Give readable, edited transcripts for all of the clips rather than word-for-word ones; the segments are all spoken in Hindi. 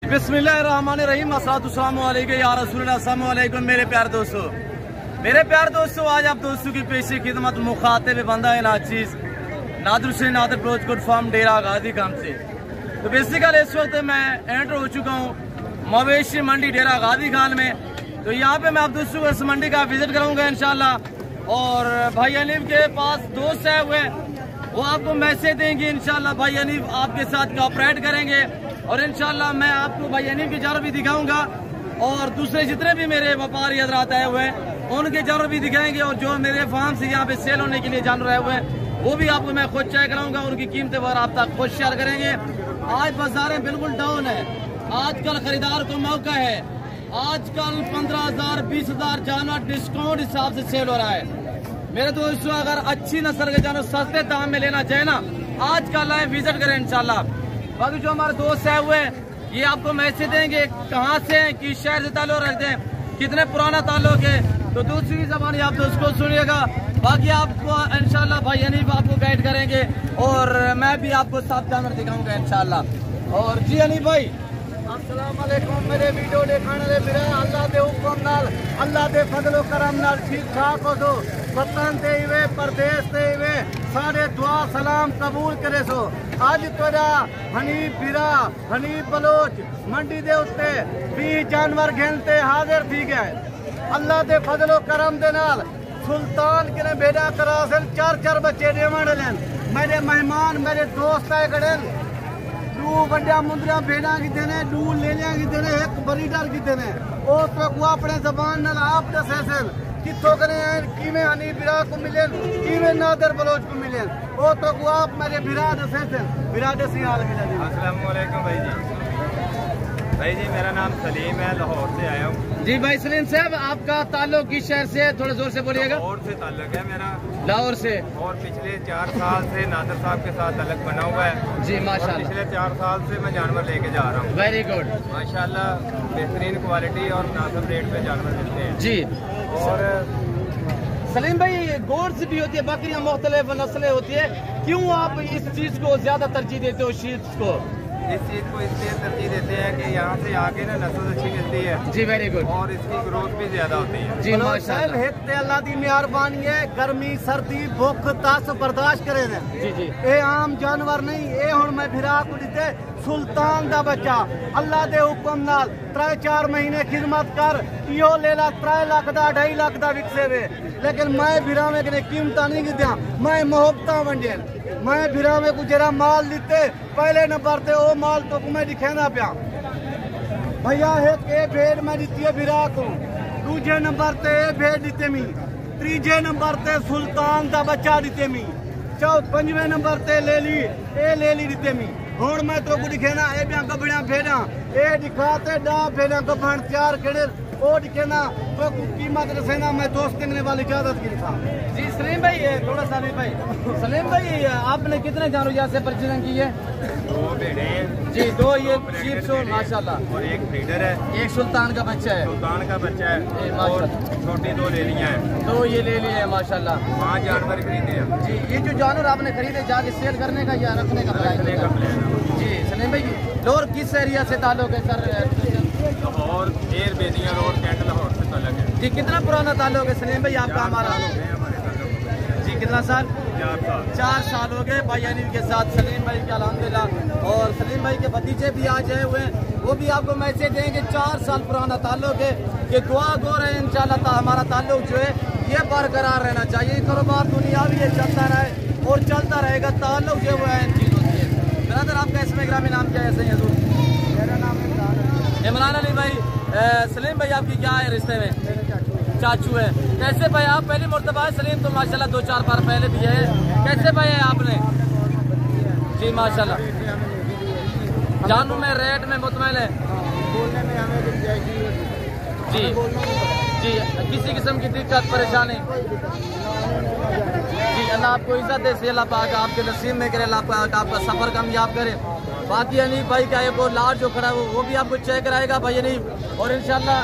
बिस्मिल्लाहिर्रहमानिर्रहीम अस्सलाम वालेकुम या रसूलल्लाह अस्सलाम वालेकुम मेरे प्यारे दोस्तों आज आप दोस्तों की पेशी खिदमत मुखातिब बंदा नाचीज नादर से नादर ब्रोचकोट फार्म डेरा गाजी काम से। तो बेसिकली इस वक्त मैं एंटर हो चुका हूँ मवेशी मंडी डेरा गाजी खान में। तो यहाँ पे मैं आप दोस्तों को इस मंडी का विजिट करूँगा इंशाल्लाह। और भाई अनीफ के पास दोस्त है वो आपको मैसेज देंगे इंशाल्लाह। भाई अनीफ आपके साथ कोऑपरेट करेंगे और इंशाल्लाह मैं आपको भाई अनीफ के जार भी दिखाऊंगा और दूसरे जितने भी मेरे व्यापारी हजरात आए हुए हैं उनके जानवर भी दिखाएंगे। और जो मेरे फार्म से यहाँ पे सेल होने के लिए जानवर आए हुए हैं वो भी आपको मैं खुद चेक कराऊंगा, उनकी कीमतें वगैरह आप तक खुद शेयर करेंगे। आज बाजारें बिल्कुल डाउन है, आजकल खरीदार को मौका है। आजकल 15,000 20,000 जानवर डिस्काउंट हिसाब से सेल हो रहा है। मेरे दोस्तों अगर अच्छी नस्ल के जानवर सस्ते दाम में लेना चाहे ना आजकल आए विजिट करें इंशाल्लाह। बाकी जो हमारे दोस्त है हुए ये आपको मैसेज देंगे कहाँ से किस शहर से ताल्लुक रखते हैं, कितने पुराना ताल्लुक है। तो दूसरी जबान आप दोस्त को सुनिएगा। बाकी आपको इंशाल्लाह भाई अनीफ आपको गाइड करेंगे और मैं भी आपको साफ जानवर दिखाऊंगा इंशाल्लाह। और जी अनीफ भाई अस्सलाम वालेकुम मेरे वीडियो देखने वाले मेरा अल्लाह दे हुक्म नाल अल्लाह दे फजलो करम नाल ठीक ठाक हो सो वतन ते हुए परदेश ते हुए सारे दुआ सलाम कबूल करे सो। आज तेरा हनीफ बिरा हनीफ बलोच मंडी दे उत्ते 20 जानवर घेनते हाजिर थी गए। अल्लाह दे फजलो करम दे नाल सुल्तान के ने बेड़ा करा से 4 बच्चे देवण लेन। मेरे मेहमान मेरे दोस्त आए गड़े दू बड़ा मुंदरिया भेड़ा किते ने दू लेलियां किते ने एक बरीडर किते ने ओ तो को अपने जबान नाल आप दसे सन किथों करे किवें हनीफ बिरा को मिले किवें नादर बलोच को मिले ओ तो को आप मेरे बिरा दसे सन बिरा दसी हाल मिला जी। अस्सलाम वालेकुम भाई जी मेरा नाम सलीम है, लाहौर से आया हूँ। जी भाई सलीम साहब आपका ताल्लुक किस शहर से है, थोड़ा जोर से बोलिएगा। लाहौर से ताल्लुक है मेरा, लाहौर से। और पिछले 4 साल से नादर साहब के साथ ताल्लुक बना हुआ है जी माशाल्लाह। पिछले 4 साल से मैं जानवर लेके जा रहा हूँ। वेरी गुड माशाल्लाह बेहतरीन क्वालिटी और मुनासिब रेट पे जानवर मिलते हैं जी। और सलीम भाई गोट्स भी होती है, बकरियां मुख्तलिफ नस्लें होती है, क्यों आप इस चीज को ज्यादा तरजीह देते हो शीप्स को? इस चीज को इसलिए तरजीह देते हैं कि यहाँ से आगे ना नस्ल अच्छी मिलती है जी वेरी गुड और इसकी ग्रोथ भी ज्यादा होती है जी माशाल्लाह। अल्लाह दी मेहरबानी है, गर्मी सर्दी भुख तस बर्दाश्त करे ने जी जी। ये आम जानवर नहीं, ये हुण मैं फिरा को दिते सुल्तान दा बच्चा अल्लाह दे हुक्म नाल 3-4 महीने खिदमत कर इहो ले ला 3 लाख दा 2.5 लाख दा विकसे वे। लेकिन मैं फिरा में कीमता नहीं गिद्या, मैं मोहब्बता वंडे मैं फिरा में कुछ जरा माल दिते पहले नंबर ते ओ माल तो मैं दिखेंदा पिया भैया एक भेड़ मैं दी है फिरा को, दूजे नंबर ते भेड़ दिते मी, तीजे नंबर ते सुल्तान दा बच्चा दिते मी, 5वें नंबर ते ले ली दिते मी। हुण मैं तो को दिखेना ए बिया कबड़ियां भेड़ा ए दिखाते डा भेड़ा कबण 4 खेड़े ओ दिखेना तो कीमत रसेना मैं दोस्त देने वाली इजाजत की दिखा जी। सलीम भाई थोड़ा सा भाई सलीम भाई आपने कितने जानवर यहाँ से परचेजिंग की है? 2 भेड़े जी, 2 ये शीप्स हो माशाल्लाह और एक फीडर है, एक सुल्तान का बच्चा है, सुल्तान का बच्चा है और छोटी 2 ले लिया है। 2 ये ले लिए है माशाल्लाह। 5 जानवर खरीदे हैं जी। ये जो जानवर आपने खरीदे जाके सेल करने का या रखने का प्लान है? जी सलीम भाई लोर किस एरिया से ताल्लुक है सर? लाहौर एयर बेदिया रोड कैंट लाहौर से ताल्लुक है जी। कितना पुराना ताल्लुक है सलीम भाई आपका हमारा? जी कितना साल? 4 साल हो गए भाई अनीफ के साथ सलीम भाई के अल्हम्दुलिल्लाह। और सलीम भाई के भतीजे भी आज आए हुए हैं, वो भी आपको मैसेज देंगे 4 साल पुराना ताल्लुक है कि दुआ गो रहे इंशाल्लाह हमारा ताल्लुक जो है ये बरकरार रहना चाहिए। कारोबार दुनिया भी ये चलता रहे और चलता रहेगा, ताल्लुक जो है इन चीज़ों से। ब्रदर आपका इसमें ग्रामीण नाम क्या है? सही हजूर मेरा नाम इमरान अली भाई। सलीम भाई आपकी क्या है रिश्ते में? चाचू है। कैसे भाई आप पहली मरतबा है? सलीम तो माशाल्लाह 2-4 बार पहले भी है। कैसे भाई है आपने? जी माशाल्लाह। जानू में रेट में मुतमैन है जी जी। किसी किस्म की दिक्कत परेशानी जी अल्लाह आपको इज्जत दे, अल्लाह पाक आपके नसीब में करे, अल्लाह पाक आपका सफर कामयाब करे। बाकी अनीफ भाई का एक और लाड जो खड़ा है वो भी आपको चेक कराएगा भाई अनीफ। और इंशाल्लाह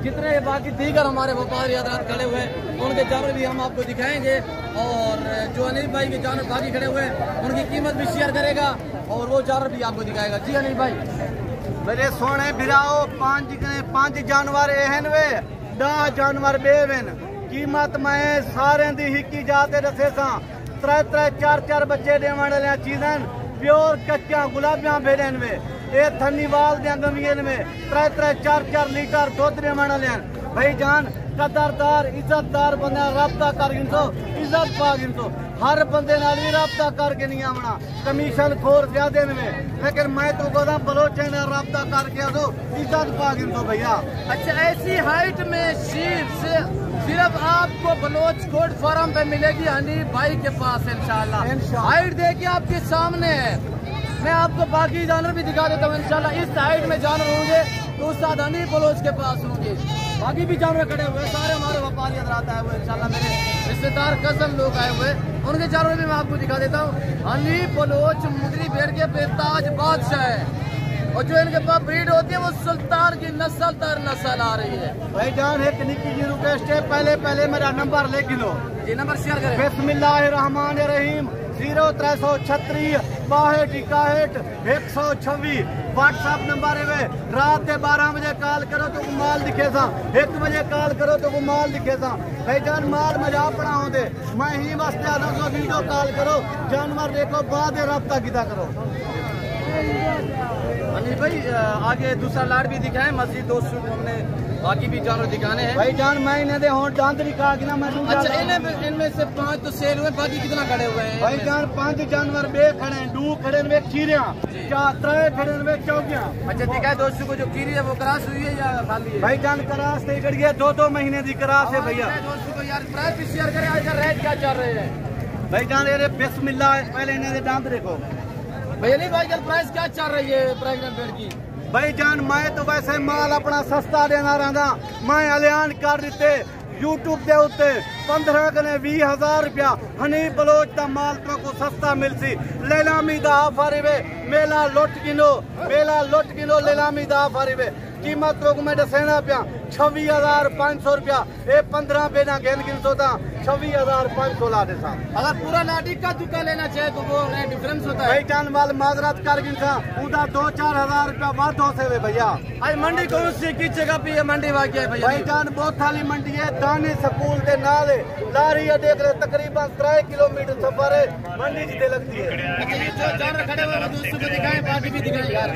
जितने बाकी दीगर हमारे व्यापारी हजरात खड़े हुए हैं उनके जानवर भी हम आपको दिखाएंगे। और जो अनीफ भाई के जानवर बाकी खड़े हुए हैं उनकी कीमत भी शेयर करेगा और वो जानवर भी आपको दिखाएगा। जी अनीफ भाई मेरे सोने बिराओ 5 जानवर एहन वे 10 जानवर बेवन कीमत मैं सारे दी हिकी जाते दसे सा 3 4 बच्चे देने वाले चीज़न प्योर कच्चा गुलाबियां भेजन वे ये थनीवाल दिया गमियन में 3 4 लीटर दूध देने वाले भाईजान कदरदार इज्जतदार बंदा रब्ता कर गिनसो इज्जत पा गिनसो हर बंदे नाल भी रब्ता करके नहीं आवना कमीशन खोर ज्यादा में लेकिन मैं तो कहता बलोचे ने रब्ता करके आ दो इज्जत पा गिनसो भैया। अच्छा ऐसी हाइट में सिर्फ आपको बलोच कोट फार्म पे मिलेगी हनीफ भाई के पास इंशाल्लाह। हाइट देखिए आपके सामने है। मैं आपको बाकी जानवर भी दिखा देता हूँ इंशाल्लाह। इस हाइट में जानवर होंगे तो उस्ताद हनीफ बलोच के पास होंगे। बाकी भी जानवर खड़े हुए सारे हमारे व्यापारी हजरात आए हुए इंशाल्लाह। मेरे रिश्तेदार कजन लोग आए हुए उनके जानवर भी मैं आपको दिखा देता हूँ। हनीफ बलोच मुगरी भेड़ के बेताज बादशाह है और जो इनके पास ब्रीड होती है वो सुल्तान की नस्ल दर नस्ल आ रही है। भाईजान एक निकी जी रिक्वेस्ट है पहले मेरा नंबर लिख लो ये नंबर शेयर करें। बिस्मिल्लाहिर्रहमानिर्रहीम 0336 62 126 व्हाट्सएप नंबर है। रात के 12 बजे कॉल करो तो माल दिखे सा 1 बजे कॉल करो तो माल दिखे सा भाईजान माल मजा अपना होते मैं ही वास्ते आता हूँ। वीडियो कॉल करो जानवर देखो बाद रब्ता किता करो। हनीफ भाई आगे दूसरा लाड भी दिखाए मस्जिद दोस्तों को हमने बाकी भी जानवर दिखाने हैं भाईजान मैं इन्हें दे होंठ दांत दिखा के ना मैं अच्छा इनमें से 5 तो सेल हुए बाकी कितना खड़े हुए हैं भाईजान 5 जानवर बे खड़े हैं 2 खड़े हैं खीरियां 3 खड़े हैं चौकियां। अच्छा दिखाए दोस्तों को जो खीरी है वो क्रास हुई है या खाली है भाईजान क्रास से गई है 2 महीने की क्रास है भैया। दोस्तों को यार प्राइस भी शेयर करें आज रेट क्या चल रहे हैं भाईजान ये बिस्मिल्लाह पहले इन्हें दांत देखो भैया नहीं भाई कल प्राइस क्या चल रही है प्रेग्नेंट बेड की। भाईजान मैं तो वैसे माल अपना सस्ता देना रहा मैं ऐलान कर दिते यूट्यूब के उत्ते 15 कने 20,000 रुपया हनीफ बलोच का माल को सस्ता मिलसी लेलामी दा ऑफर वे मेला लुट किलो लेलामी दा ऑफर वे कीमत तो मैं दसेना पिया 26,500 रुपया ये 15 बेना गेंद गिन सोता 26,500 ला दे साहब। अगर पूरा लाठी का दुका लेना चाहे तो वो डिफरेंस होता है भाईजान माल माजरत कर गिन सा उदा 2-4 हजार रुपया वाद हो से भैया। आज मंडी कौन सी की जगह पे मंडी वाकई है भैया। भाईजान बहुत थाली मंडी है दानी स्कूल के नाल लारी है देख रहे तकरीबन 3 किलोमीटर सफर है मंडी जिते लगती है। जो जानवर खड़े हुए दोस्तों को दिखाएं बाकी भी दिखाएं यार।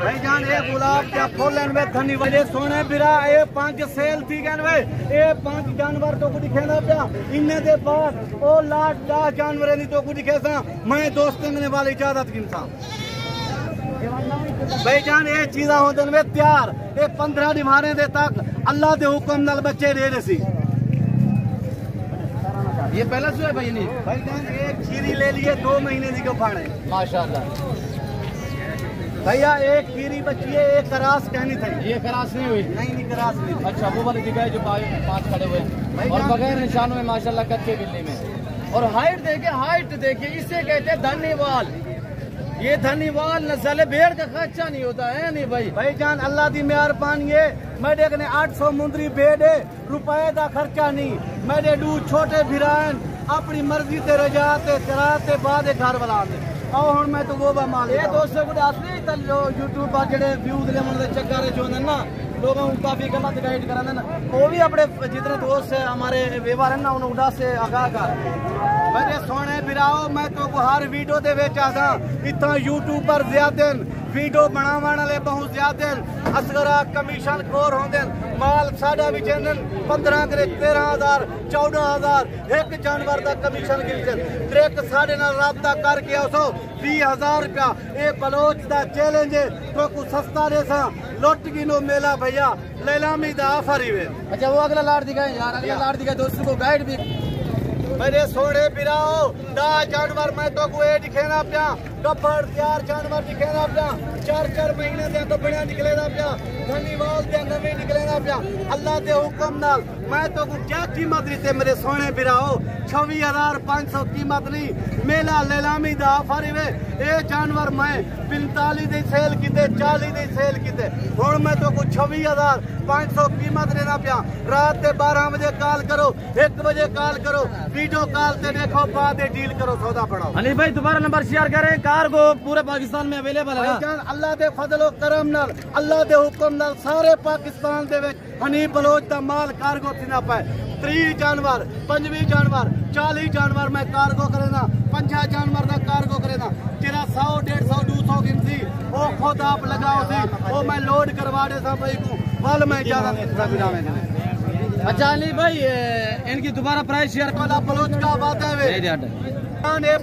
भाईजान ये गुलाब क्या फूलन में धनी वजह सोने बिरा ये 5 सेल थी गन वे ये 5 जानवर तो को दिखेना पिया इन्ने दे बाद ओ लाट 10 जानवर नहीं तो को दिखे सा मैं दोस्तों ने वाली इजाजत गिनसा। भाईजान ये चीज़ा होते में तैयार ये 15 दिमारे दे तक अल्लाह के हुक्म नाल बच्चे दे रहे सी। ये पहला सो है भाई नहीं भाईजान एक खीरी ले लिए 2 महीने की फाड़े माशाल्लाह भैया एक खीरी बच्ची है एक करास कहनी थी ये करास नहीं हुई नहीं करास नहीं थी। अच्छा वो वाले दिखाए जो 5 खड़े हुए हैं और बगैर निशानों में माशाल्लाह कच्चे बिल्ली में। और हाइट देखिए इसे कहते हैं धनीवाल। ये धनीवाल नस्ल भेड़ का खर्चा नहीं होता है नहीं भाईजान अल्लाह की मेहरबानी है मैं देखने 800 मुंदरी भेड़ है रुपए का खर्चा नहीं मेरे 2 छोटे भिरान अपनी मर्जी से रजाते कराते बाद घर वाला और हम मैं तो वो माल ये दोस्तों को असली जो यूट्यूब पर जेडे व्यूज लेने चक्कर जो ना लोगों को काफी गलत गाइड करा ना वो भी अपने जितने दोस्त है हमारे व्यवहार है ना उन्हें उड़ा से आगाह कर मेरे सोने बिराओ मैं तो हर वीडियो दे चाहता इतना यूट्यूब पर ज्यादा वीडियो बनाने वाले बहुत ज्यादा असगरा कमीशन खोर होंगे माल साढ़ा भी चैनल 15 करे 13,000 14,000 एक जानवर का कमीशन गिनते साढ़े नाल राबता करके आओ 20,000 रुपया ये बलोच का चैलेंज है तो कुछ सस्ता दे सा लुट गिनो मेला भैया लेलामी दा ऑफर ही वे। अच्छा वो अगला लाट दिखाए यार अगला लाट दिखाए दोस्तों को गाइड भी मेरे सोने बिराओ 10 जानवर मैं तो को दिखेना पिया गब्बर 4 जानवर दिखेना पिया 4 महीने दे तो बढ़िया निकलेना पिया धनीवाल दे नवी निकलेना पिया अल्लाह के हुक्म नाल मैं तो क्या कीमत रीते मेरे सोने बिराओ 26,500 कीमत नहीं मेला लेलामी दा फरी वे ए जानवर मैं 45 दी सेल कीते 40 दी सेल कीते हुण मैं तो 26,500 कीमत लेना पिया रात के 12 बजे कॉल करो 1 बजे कॉल करो वीडियो कॉल से देखो बाद डील करो सौदा बढ़ाओ। अली भाई दोबारा नंबर शेयर करें कार्गो पूरे पाकिस्तान में अवेलेबल है अल्लाह दे फजलो करम नाल अल्लाह दे हुक्म नाल सारे पाकिस्तान दे विच हनीफ बलोच दा माल कार्गो थी पाए 30 जानवर 25 जानवर 40 जानवर मैं कार्गो करेना 50 जानवर का कार्गो करेना जेरा 100 150 200 गिनती वो खुद आप लगाओ सी वो मैं लोड करवा दे सा भाई को वाल मैं ज्यादा नहीं। अच्छा अली भाई इनकी दोबारा प्राइस शेयर वाला बलोच का वादा है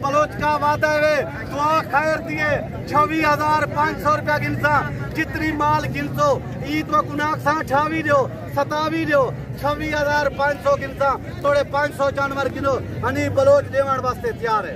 बलोच का वादा है दुआ खैर दिए 26,500 रुपया गिनसा जितनी माल गिनसो ईद को कुनाक 28 दो 27 दो 26,500 गिनसा थोड़े 500 जानवर गिनो हनी बलोच देवन वास्ते तैयार है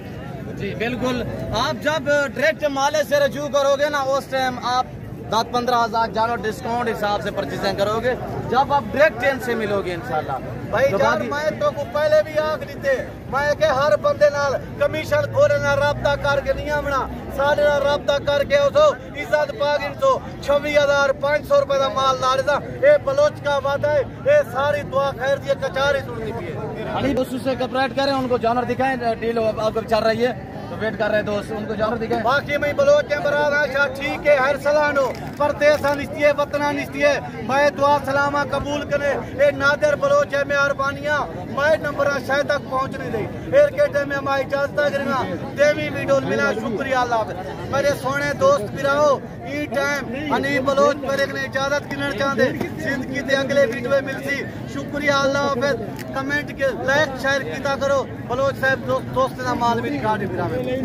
जी बिल्कुल। आप जब डायरेक्ट माले से रजू करोगे ना उस टाइम आप 10-15,000 जानवर डिस्काउंट हिसाब से परचेजिंग करोगे जब आप डायरेक्ट ट्रेन से मिलोगे इंशाल्लाह। भाई यार मैं तो को पहले भी आख दीते मैं के हर बंदे नाल कमीशन खोरे ना राब्ता करके नहीं आमना सारे नाल राब्ता करके उसो इज्जत पाग इनको 26,500 रुपए का माल लाड़ दा ए बलोच का वादा है ए सारी दुआ खैर दी कचारी सुननी पी है। अली दोस्तों से कपरेट करें उनको जानवर दिखाएं डील आपको चल रही है तो वेट कर रहे हैं दोस्त उनको जानवर दिखाएं बाकी मैं बलोच के बराद अच्छा ठीक है हर सलानो परदेसा निस्ती है वतना निस्ती है मैं दुआ सलामा कबूल करे ए नादर बलोच है मेहरबानियां मैं नंबर शायद तक पहुंच नहीं रही एर के टाइम में मैं इजाजत करूंगा देवी वीडियो मिला शुक्रिया अल्लाह मेरे सोने दोस्त बिराओ ई टाइम हनीफ बलोच मेरे ने इजाजत गिनना चाहते जिंदगी के अगले वीडियो में मिलती शुक्रिया अल्लाह हाफिज कमेंट के लाइक शेयर किया करो बलोच साहब दोस्त का माल भी दिखा दे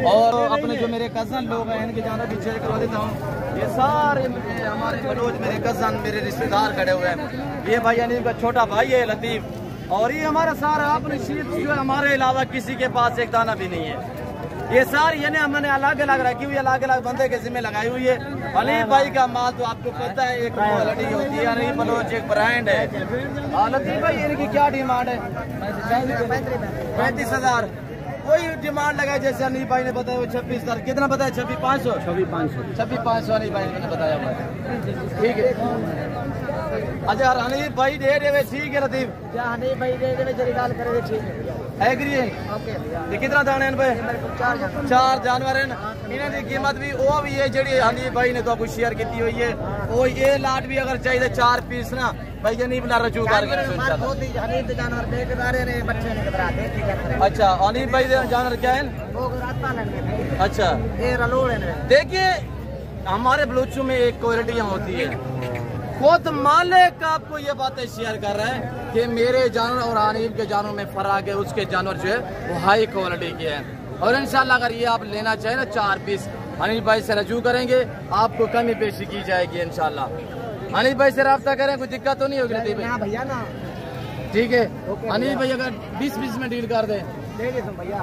और अपने जो मेरे कजन लोग हैं इनके जानवर भी शेयर करवा देता हूँ ये सारे हमारे बलोच मेरे कजन मेरे रिश्तेदार खड़े हुए हैं ये भाई हनीफ का छोटा भाई है लतीफ और ये हमारा सारा अपने शीत जो है हमारे अलावा किसी के पास एक दाना भी नहीं है ये सारी यानी हमने अलग अलग रखी हुई अलग अलग बंदे के जिम्मे लगाई हुई है। हनीफ भाई का माल तो आपको पता है एक क्वालिटी होती है हनीफ बलोच एक ब्रांड है। लतीफ भाई इनकी क्या डिमांड है 35,000 कोई डिमांड लगाए जैसे हनीफ भाई ने बताया वो 26,000 कितना बताया 26,500 26,500 हनीफ भाई ने बताया हुआ ठीक है। अच्छा हनीफ भाई दे दे ठीक है लतीफ क्या हनीफ भाई दे दे जरी गाल करे ठीक है एग्री है ये कितना दाने इन पे 4 जानवर हैं इन्हें की कीमत भी वो भी है जी हनीफ भाई ने तो आपको शेयर की हुई है वो ये लाट भी अगर चाहिए 4 पीस ना भाई ये नहीं बना रजू कर अच्छा हनीफ भाई जानवर क्या है अच्छा देखिए हमारे बलूचों में एक क्वालिटियाँ होती है खुद मालिक आपको ये बातें शेयर कर रहे हैं कि मेरे जानवर और हनीफ के जानवर में फर्क है उसके जानवर जो है वो हाई क्वालिटी के हैं और इंशाल्लाह अगर ये आप लेना चाहें ना 4 पीस हनीफ भाई से रजू करेंगे आपको कमी पेशी की जाएगी इंशाल्लाह। हनीफ भाई से रब्ता करें कोई दिक्कत तो नहीं होगी भैया ना ठीक है हनीफ भाई अगर 20-20 में डील कर दें भैया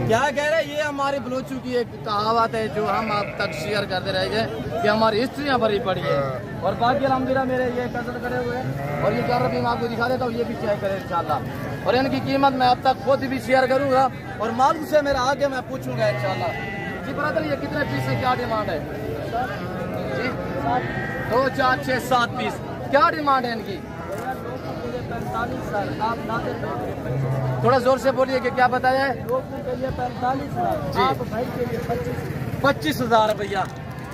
क्या कह रहे हैं ये हमारे बलोचों की एक कहावत है जो हम आप तक शेयर करते रहेंगे कि हमारी हिस्ट्रियाँ भरी पड़ी है और बाकी अलहमदुलिल्लाह मेरे ये कजन करे हुए हैं और ये जानवर भी मैं आपको दिखा देता हूँ ये भी चेक करें इंशाल्लाह और इनकी कीमत मैं अब तक खुद भी शेयर करूँगा और मालूम से मेरा आगे मैं पूछूंगा इंशाल्लाह। जी ब्रदर ये कितने पीस है क्या डिमांड है जी 2 4 6 7 पीस क्या डिमांड है इनकी 45 सर आप नाते थोड़ा जोर से बोलिए कि क्या बताया है 45 जी आप भाई के लिए 25,000 रुपया।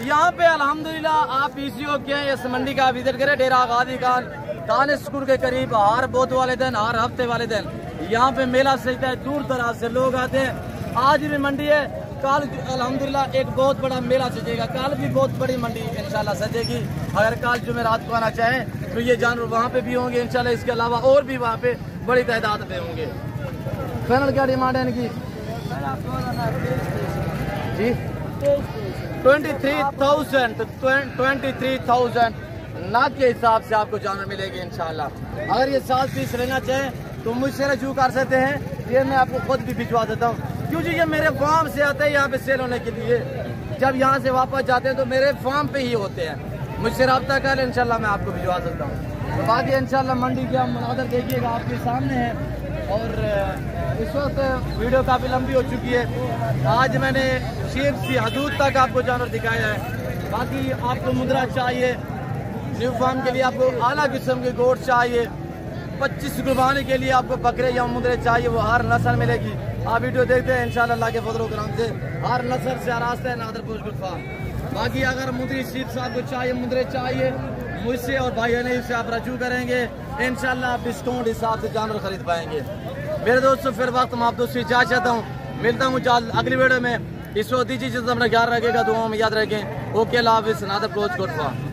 यहाँ पे अल्हम्दुलिल्लाह आप पीसीओ के इस मंडी का विजिट करें डेरा गाजी खान स्कूल के करीब हर बोध वाले दिन हर हफ्ते वाले दिन यहाँ पे मेला सजता है दूर दराज से लोग आते हैं आज भी मंडी है कल अल्हम्दुलिल्लाह एक बहुत बड़ा मेला सजेगा कल भी बहुत बड़ी मंडी इंशाल्लाह सजेगी अगर कल जुमेरात को आना चाहें तो ये जानवर वहाँ पे भी होंगे इंशाल्लाह इसके अलावा और भी वहाँ पे बड़ी तादाद में होंगे। फाइनल क्या डिमांड है इनकी जी 23,000 नाक के हिसाब से आपको जानवर मिलेगी इंशाल्लाह। अगर ये 7 पीस लेना चाहें तो मुझसे रजू कर सकते हैं ये मैं आपको खुद भी भिजवा देता हूँ क्योंकि ये मेरे फार्म से आते हैं यहाँ पे सेल होने के लिए जब यहाँ से वापस जाते हैं तो मेरे फार्म पे ही होते हैं मुझसे रब्ता कर इंशाल्लाह मैं आपको भिजवा सकता हूँ। तो बाकी इंशाल्लाह मंडी के हम मनाज़र देखिएगा आपके सामने है। और इस वक्त वीडियो काफ़ी लंबी हो चुकी है। आज मैंने शेर से हदूद तक आपको जानवर दिखाया है। बाकी आपको मुद्रा चाहिए, न्यू फार्म के लिए आपको आला किस्म के गोट चाहिए, 25 कुर्बानी के लिए आपको बकरे या मुद्रे चाहिए, वो हर नस्ल मिलेगी। आप वीडियो देखते हैं इंशाल्लाह अल्लाह के फजल करम से हर नस्ल से आरास्ता है नादर पोस्ट गुड फार्म। बाकी अगर मुद्री शीत से आपको चाहिए, मुद्रे चाहिए, मुझसे और भाई अली से आप रजू करेंगे, इंशाल्लाह आप डिस्काउंट हिसाब से जानवर खरीद पाएंगे। मेरे दोस्तों फिर वक्त मैं आप दोस्तों इजाज़त चाहता हूँ, मिलता हूँ अगली वीडियो में। इस वक्त दीजिए अपना ख्याल रखेगा, दुआओं में याद रखें। ओके अल्लाह हाफिज़, नादर पोस्ट गुड फार्म।